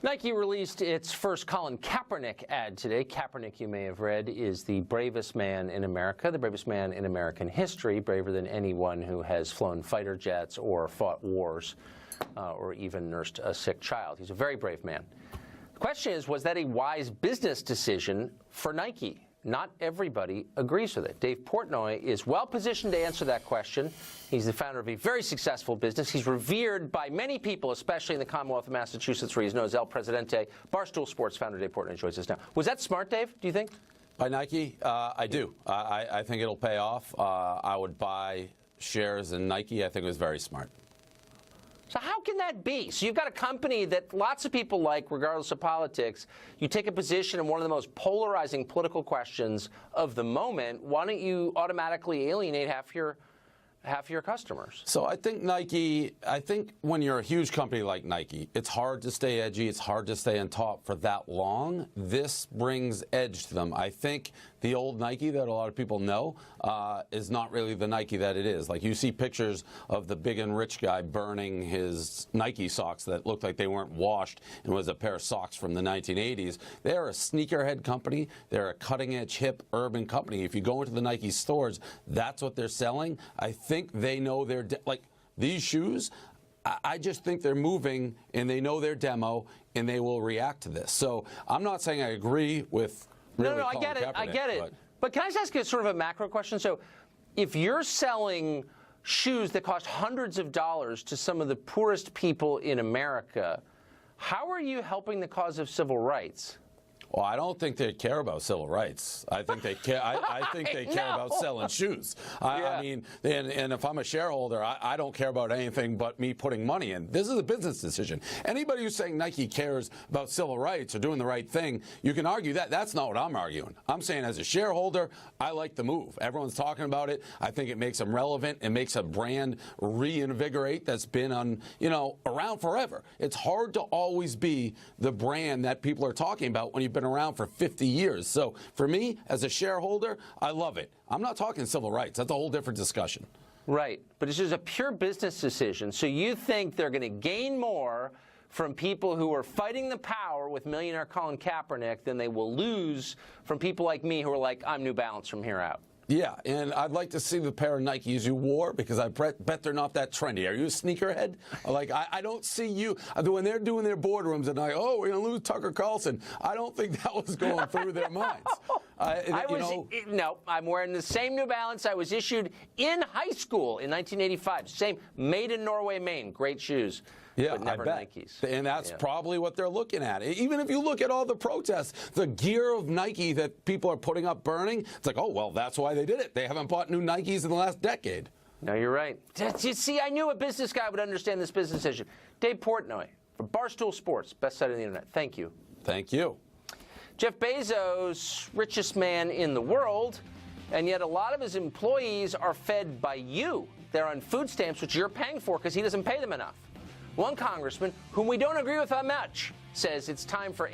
Nike released its first Colin Kaepernick ad today. Kaepernick, you may have read, is the bravest man in America, the bravest man in American history, braver than anyone who has flown fighter jets or fought wars or even nursed a sick child. He's a very brave man. The question is, was that a wise business decision for Nike? Not everybody agrees with it. Dave Portnoy is well-positioned to answer that question. He's the founder of a very successful business. He's revered by many people, especially in the Commonwealth of Massachusetts, where he's known as El Presidente. Barstool Sports founder Dave Portnoy joins us now. Was that smart, Dave, do you think? By Nike? I do. I think it'll pay off. I would buy shares in Nike. I think it was very smart. So how can that be? So you've got a company that lots of people like, regardless of politics. You take a position in one of the most polarizing political questions of the moment. Why don't you automatically alienate half your customers? So I think Nike, when you're a huge company like Nike, it's hard to stay edgy. It's hard to stay on top for that long. This brings edge to them. I think the old Nike that a lot of people know is not really the Nike that it is. Like, you see pictures of the big and rich guy burning his Nike socks that looked like they weren't washed and was a pair of socks from the 1980s. They're a sneakerhead company. They're a cutting-edge, hip, urban company. If you go into the Nike stores, that's what they're selling. I think they know their like these shoes. I just think they're moving, and they know their demo, and they will react to this. So I'm not saying I agree with. Really no, I get it. I get it. But can I just ask you sort of a macro question? So if you're selling shoes that cost hundreds of dollars to some of the poorest people in America, how are you helping the cause of civil rights? Well, I don't think they care about civil rights. I think they care. I think they care about selling shoes. I mean, and if I'm a shareholder, I don't care about anything but me putting money in. This is a business decision. Anybody who's saying Nike cares about civil rights or doing the right thing, you can argue that. That's not what I'm arguing. I'm saying, as a shareholder, I like the move. Everyone's talking about it. I think it makes them relevant. It makes a brand reinvigorate that's been around forever. It's hard to always be the brand that people are talking about when you've been around for 50 years. So for me, as a shareholder, I love it. I'm not talking civil rights. That's a whole different discussion. Right. But it's just a pure business decision. So you think they're going to gain more from people who are fighting the power with millionaire Colin Kaepernick than they will lose from people like me who are like, I'm New Balance from here out. Yeah, and I'd like to see the pair of Nikes you wore, because I bet they're not that trendy. Are you a sneakerhead? Like, I don't see you. When they're doing their boardrooms and we're going to lose Tucker Carlson, I don't think that was going through their minds. No, I'm wearing the same New Balance I was issued in high school in 1985. Same, made in Norway, Maine. Great shoes. Yeah, but never I bet. Nikes. And that's probably what they're looking at. Even if you look at all the protests, the gear of Nike that people are putting up burning, it's like, oh, well, that's why they did it. They haven't bought new Nikes in the last decade. No, you're right. You see, I knew a business guy would understand this business decision. Dave Portnoy from Barstool Sports, best site on the internet. Thank you. Thank you. Jeff Bezos, richest man in the world, and yet a lot of his employees are fed by you. They're on food stamps, which you're paying for because he doesn't pay them enough. One congressman, whom we don't agree with that much, says it's time for